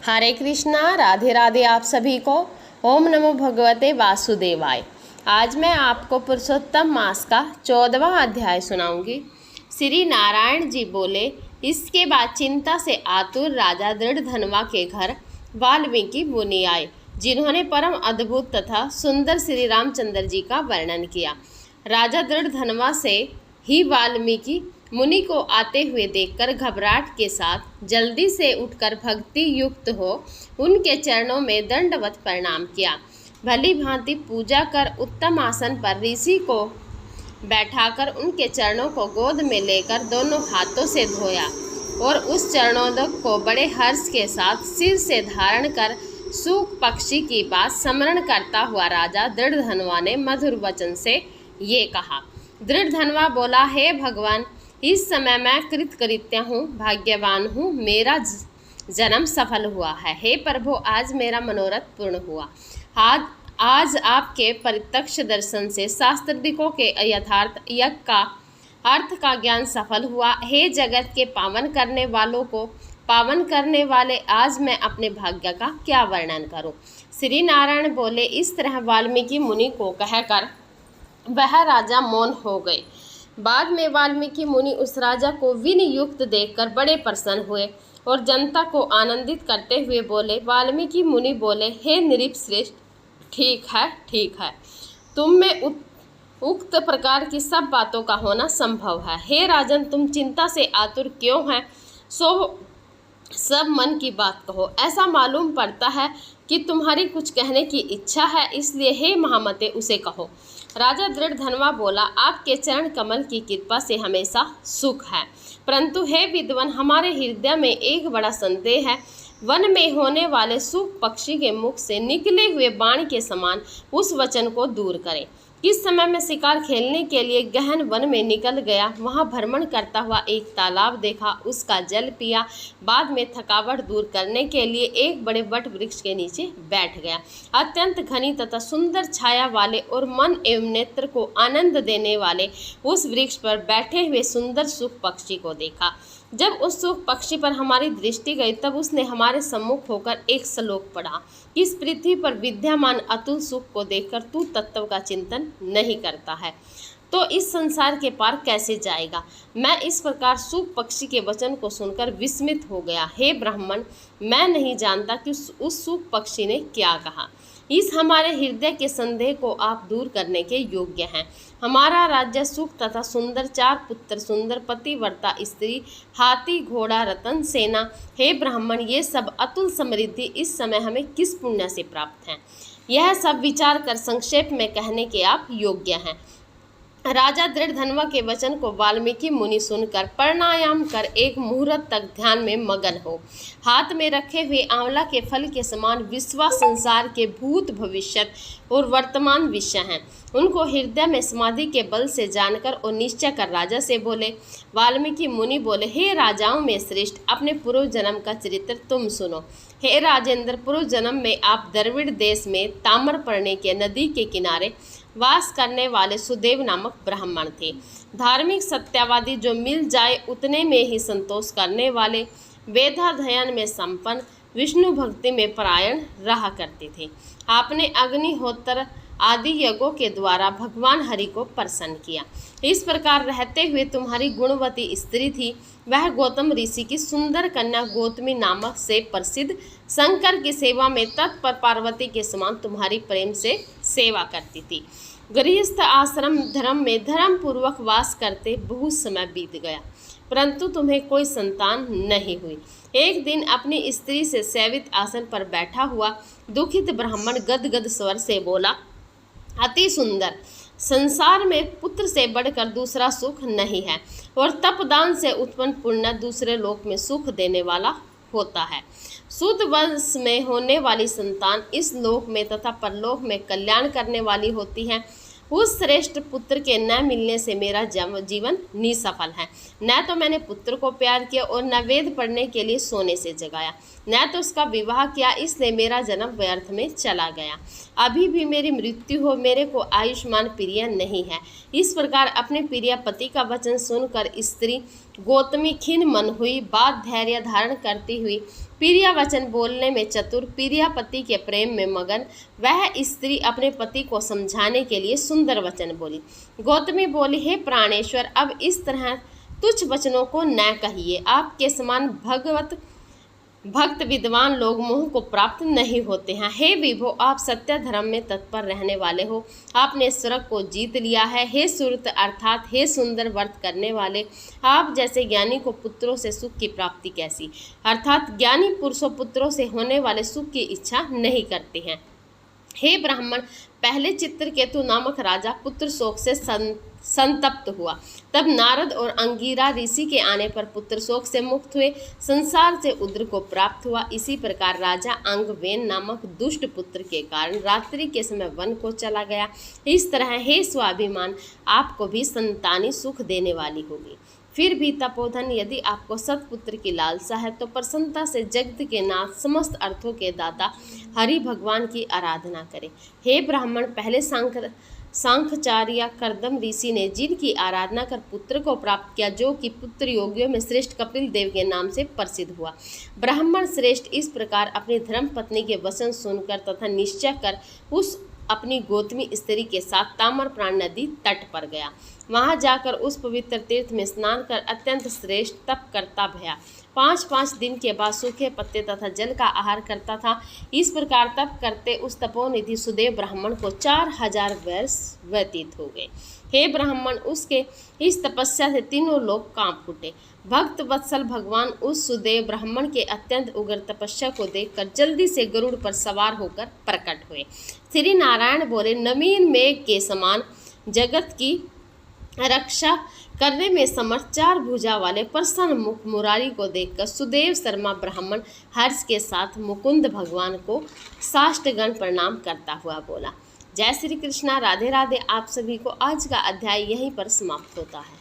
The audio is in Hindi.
हरे कृष्णा, राधे राधे आप सभी को। ओम नमो भगवते वासुदेवाय। आज मैं आपको पुरुषोत्तम मास का 14वां अध्याय सुनाऊंगी। श्री नारायण जी बोले, इसके बाद चिंता से आतुर राजा दृढ़धनवा के घर वाल्मीकि मुनि आए, जिन्होंने परम अद्भुत तथा सुंदर श्री रामचंद्र जी का वर्णन किया। राजा दृढ़धनवा से ही वाल्मीकि मुनि को आते हुए देखकर घबराहट के साथ जल्दी से उठकर भक्ति युक्त हो उनके चरणों में दंडवत प्रणाम किया। भली भांति पूजा कर उत्तम आसन पर ऋषि को बैठाकर उनके चरणों को गोद में लेकर दोनों हाथों से धोया और उस चरणोदक को बड़े हर्ष के साथ सिर से धारण कर सूक पक्षी की बात स्मरण करता हुआ राजा दृढ़धनवा ने मधुर वचन से ये कहा। दृढ़धनवा बोला, हे भगवान, इस समय मैं कृतकृत्य हूँ, भाग्यवान हूँ, मेरा जन्म सफल हुआ है। हे प्रभु, आज मेरा मनोरथ पूर्ण हुआ। आज आपके प्रत्यक्ष दर्शन से शास्त्रदिकों के यथार्थ यज्ञ का अर्थ का ज्ञान सफल हुआ। हे जगत के पावन करने वालों को पावन करने वाले, आज मैं अपने भाग्य का क्या वर्णन करूं। श्री नारायण बोले, इस तरह वाल्मीकि मुनि को कहकर वह राजा मौन हो गए। बाद में वाल्मीकि मुनि उस राजा को विनय युक्त देखकर बड़े प्रसन्न हुए और जनता को आनंदित करते हुए बोले। वाल्मीकि मुनि बोले, हे नृप श्रेष्ठ, ठीक है, तुम में उक्त प्रकार की सब बातों का होना संभव है। हे राजन, तुम चिंता से आतुर क्यों हैं? सो सब मन की बात कहो। ऐसा मालूम पड़ता है कि तुम्हारी कुछ कहने की इच्छा है, इसलिए हे महामते उसे कहो। राजा दृढ़धनवा बोला, आपके चरण कमल की कृपा से हमेशा सुख है, परंतु हे विद्वान, हमारे हृदय में एक बड़ा संदेह है। वन में होने वाले सूक पक्षी के मुख से निकले हुए बाण के समान उस वचन को दूर करें। किस समय मैं शिकार खेलने के लिए गहन वन में निकल गया, वहां भ्रमण करता हुआ एक तालाब देखा, उसका जल पिया, बाद में थकावट दूर करने के लिए एक बड़े वट वृक्ष के नीचे बैठ गया। अत्यंत घनी तथा सुंदर छाया वाले और मन एवं नेत्र को आनंद देने वाले उस वृक्ष पर बैठे हुए सुंदर सुख पक्षी को देखा। जब उस सुख पक्षी पर हमारी दृष्टि गई, तब उसने हमारे सम्मुख होकर एक श्लोक पढ़ा। इस पृथ्वी पर विद्यमान अतुल सुख को देखकर तू तत्व का चिंतन नहीं करता है तो इस संसार के पार कैसे जाएगा। मैं इस प्रकार सुख पक्षी के वचन को सुनकर विस्मित हो गया। हे ब्राह्मण, मैं नहीं जानता कि उस सुख पक्षी ने क्या कहा। इस हमारे हृदय के संदेह को आप दूर करने के योग्य हैं। हमारा राज्य सुख तथा सुंदर 4 पुत्र, सुंदर पतिव्रता स्त्री, हाथी घोड़ा, रतन सेना। हे ब्राह्मण, ये सब अतुल समृद्धि इस समय हमें किस पुण्य से प्राप्त हैं? यह सब विचार कर संक्षेप में कहने के आप योग्य हैं। राजा दृढ़धनवा के वचन को वाल्मीकि मुनि सुनकर प्राणायाम कर एक मुहूर्त तक ध्यान में मगन हो। हाथ में रखे हुए आंवला के फल के समान विश्वा संसार के भूत, भविष्यत और वर्तमान विषय हैं, उनको हृदय में समाधि के बल से जानकर और निश्चय कर राजा से बोले। वाल्मीकि मुनि बोले, हे राजाओं में श्रेष्ठ, अपने पूर्व जन्म का चरित्र तुम सुनो। हे राजेंद्र, पूर्व जन्म में आप द्रविड़ देश में ताम्रपर्णी के नदी के किनारे वास करने वाले सुदेव नामक ब्राह्मण थे। धार्मिक सत्यवादी, जो मिल जाए उतने में ही संतोष करने वाले, वेदाध्ययन में संपन्न, विष्णु भक्ति में परायण रहा करते थे। आपने अग्निहोत्र आदि यज्ञों के द्वारा भगवान हरि को प्रसन्न किया। इस प्रकार रहते हुए तुम्हारी गुणवती स्त्री थी। वह गौतम ऋषि की सुंदर कन्या गौतमी नामक से प्रसिद्ध शंकर की सेवा में तत्पर पार्वती के समान तुम्हारी प्रेम से सेवा करती थी। गृहस्थ आश्रम धर्म में धर्म पूर्वक वास करते बहुत समय बीत गया, परंतु तुम्हें कोई संतान नहीं हुई। एक दिन अपनी स्त्री से सेवित आसन पर बैठा हुआ दुखित ब्राह्मण गदगद स्वर से बोला, अति सुंदर, संसार में पुत्र से बढ़कर दूसरा सुख नहीं है और तपदान से उत्पन्न पुण्य दूसरे लोक में सुख देने वाला होता है। शुद्ध वंश में होने वाली संतान इस लोक में तथा परलोक में कल्याण करने वाली होती है। उस श्रेष्ठ पुत्र के न मिलने से मेरा जीवन निसफल है। न तो मैंने पुत्र को प्यार किया और न वेद पढ़ने के लिए सोने से जगाया, न तो उसका विवाह किया, इसलिए मेरा जन्म व्यर्थ में चला गया। अभी भी मेरी मृत्यु हो, मेरे को आयुष्मान प्रिय नहीं है। इस प्रकार अपने प्रिय पति का वचन सुनकर स्त्री गौतमी खिन्न मन हुई। बात धैर्य धारण करती हुई प्रिया वचन बोलने में चतुर, प्रिया पति के प्रेम में मगन, वह स्त्री अपने पति को समझाने के लिए सुंदर वचन बोली। गौतमी बोली, हे प्राणेश्वर, अब इस तरह तुच्छ वचनों को न कहिए। आपके समान भक्त विद्वान लोग मोह को प्राप्त नहीं होते हैं। हे विभो, आप सत्य धर्म में तत्पर रहने वाले हो, आपने स्वर्ग को जीत लिया है। हे सुरत अर्थात हे सुंदर व्रत करने वाले, आप जैसे ज्ञानी को पुत्रों से सुख की प्राप्ति कैसी, अर्थात ज्ञानी पुरुषों पुत्रों से होने वाले सुख की इच्छा नहीं करते हैं। हे ब्राह्मण, पहले चित्रकेतु नामक राजा पुत्र शोक से संतप्त हुआ, तब नारद और अंगिरा ऋषि के आने पर पुत्र शोक से मुक्त हुए, संसार से उद्र को प्राप्त हुआ। इसी प्रकार राजा अंगवेन नामक दुष्ट पुत्र के कारण रात्रि के समय वन को चला गया। इस तरह हे स्वाभिमान, आपको भी संतानी सुख देने वाली होगी। फिर भी तपोधन, यदि आपको सतपुत्र की लालसा है तो प्रसन्नता से जगत के नाथ समस्त अर्थों के दाता हरि भगवान की आराधना करें। हे ब्राह्मण, पहले सांख्यचार्य कर्दम ऋषि ने जिनकी आराधना कर पुत्र को प्राप्त किया, जो कि पुत्र योगियों में श्रेष्ठ कपिल देव के नाम से प्रसिद्ध हुआ। ब्राह्मण श्रेष्ठ इस प्रकार अपनी धर्म पत्नी के वचन सुनकर तथा निश्चय कर उस अपनी गौतमी स्त्री के साथ ताम्रप्राण नदी तट पर गया। वहां जाकर उस पवित्र तीर्थ में स्नान कर अत्यंत श्रेष्ठ तप करता भया। 5-5 दिन के बाद सूखे पत्ते तथा जल का आहार करता था। इस प्रकार तप करते उस तपोनिधि सुदेव ब्राह्मण को 4000 वर्ष व्यतीत हो गए। हे ब्राह्मण, उसके इस तपस्या से तीनों लोग कांप उठे। भक्त वत्सल भगवान उस सुदेव ब्राह्मण के अत्यंत उग्र तपस्या को देखकर जल्दी से गरुड़ पर सवार होकर प्रकट हुए। श्री नारायण बोले, नवीन मेघ के समान जगत की रक्षा करने में समर्थ 4 भुजा वाले प्रसन्न मुख मुरारी को देखकर सुदेव शर्मा ब्राह्मण हर्ष के साथ मुकुंद भगवान को साष्टगण प्रणाम करता हुआ बोला, जय श्री कृष्णा, राधे राधे। आप सभी को आज का अध्याय यहीं पर समाप्त होता है।